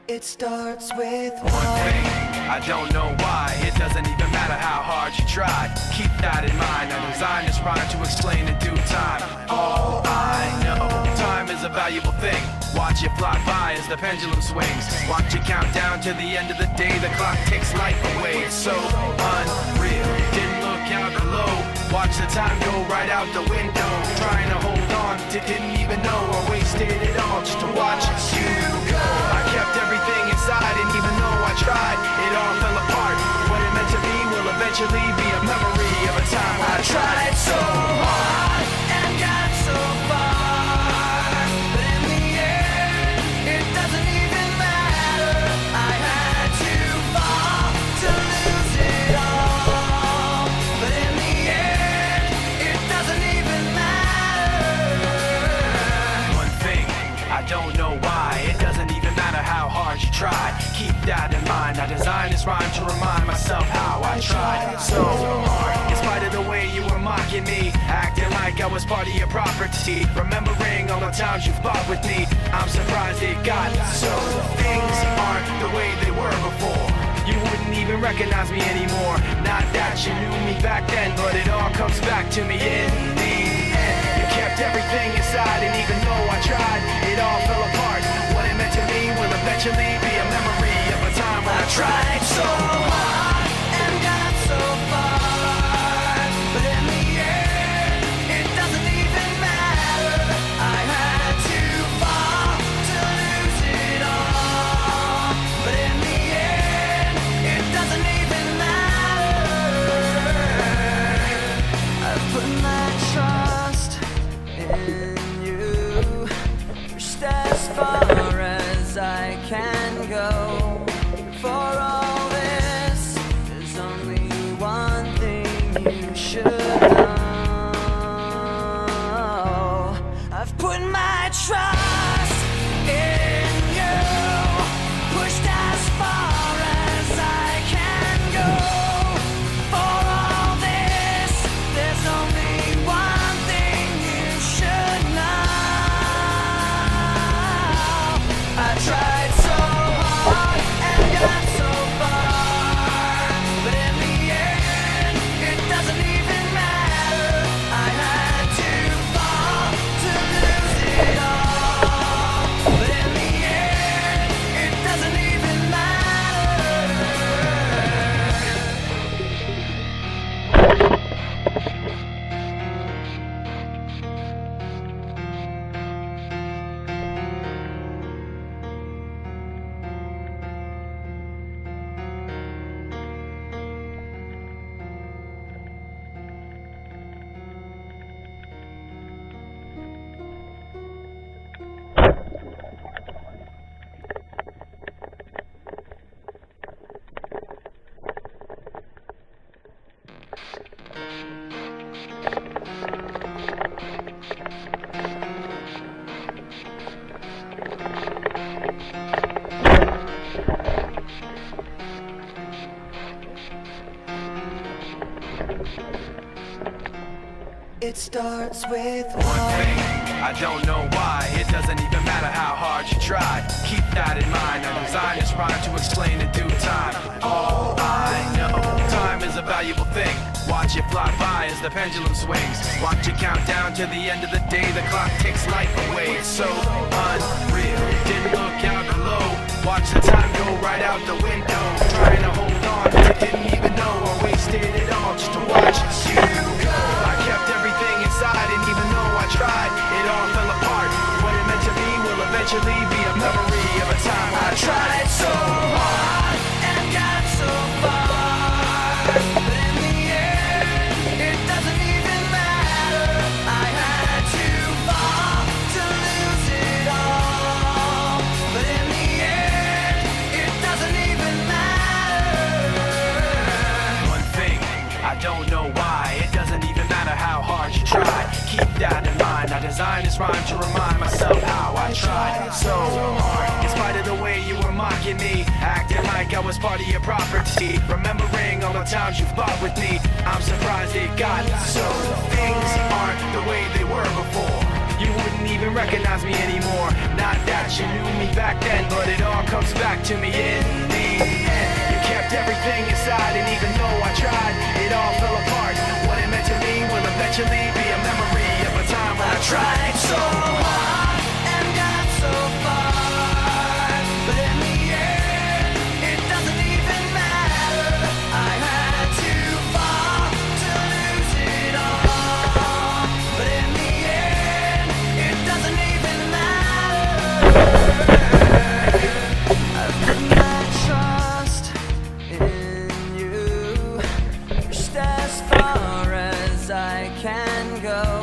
It starts with one thing. I don't know why. It doesn't even matter how hard you try. Keep that in mind. I designed this rhyme to explain in due time. All I know, time is a valuable thing. Watch it fly by as the pendulum swings. Watch it count down to the end of the day. The clock takes life away. It's so unreal. Didn't look out below. Watch the time go right out the window. Trying to hold on to didn't even know I wasted it all just to watch you go. I kept everything inside, and even though I tried, it all fell apart. What it meant to be will eventually be a memory of a time I tried so hard and got so far, but in the end, it doesn't even matter. I had to fall to lose it all, but in the end, it doesn't even matter. One thing, I don't know why. It doesn't even matter how hard you try. Keep that in mind. I designed this rhyme to remind myself how I tried so hard. In spite of the way you were mocking me, acting like I was part of your property, remembering all the times you fought with me, I'm surprised it got so. Things aren't the way they were before. You wouldn't even recognize me anymore. Not that you knew me back then, but it all comes back to me in the end. You kept everything inside, and even though I tried, it all fell apart. What it meant to me will eventually be a memory of a time when I tried so hard and got so far, but in the end, it doesn't even matter. I had to fall to lose it all, but in the end, it doesn't even matter. I've put my trust in you, pushed as far as I can go. For all this, there's only one thing you should know. I've put my trust in you, pushed as far as I can go. For all this, there's only one thing you should know. I tried so hard and got so far, but in the end, it doesn't even matter. I had to fall to lose it all, but in the end, it doesn't even matter. It starts with one thing. I don't know why. It doesn't even matter how hard you try. Keep that in mind. I designed this rhyme to explain in due time. All I know, time is a valuable thing. Watch it fly by as the pendulum swings. Watch it count down to the end of the day. The clock takes life away. It's so unreal. Didn't look out below. Watch the time go right out the window. Trying to hold on to didn't even know I wasted it all just to watch you go. I kept everything inside, and even though I tried, it all fell apart. What it meant to be will eventually be a memory of a time I tried so hard and got so far, but in the end, it doesn't even matter. I had to fall to lose it all, but in the end, it doesn't even matter. One thing, I don't know why. It doesn't even matter how hard you try. Keep that in mind. I designed this rhyme to remind myself how I tried so hard. In spite of the way you were mine, mocking me, acting like I was part of your property, remembering all the times you fought with me. I'm surprised it got so. Things aren't the way they were before. You wouldn't even recognize me anymore. Not that you knew me back then, but it all comes back to me in the end. You kept everything inside, and even though I tried, it all fell apart. What it meant to me will eventually be a memory of a time when I tried so hard and got so far, but in the end, it doesn't even matter. I had to fall to lose it all, but in the end, it doesn't even matter. I've put my trust in you, just as far as I can go.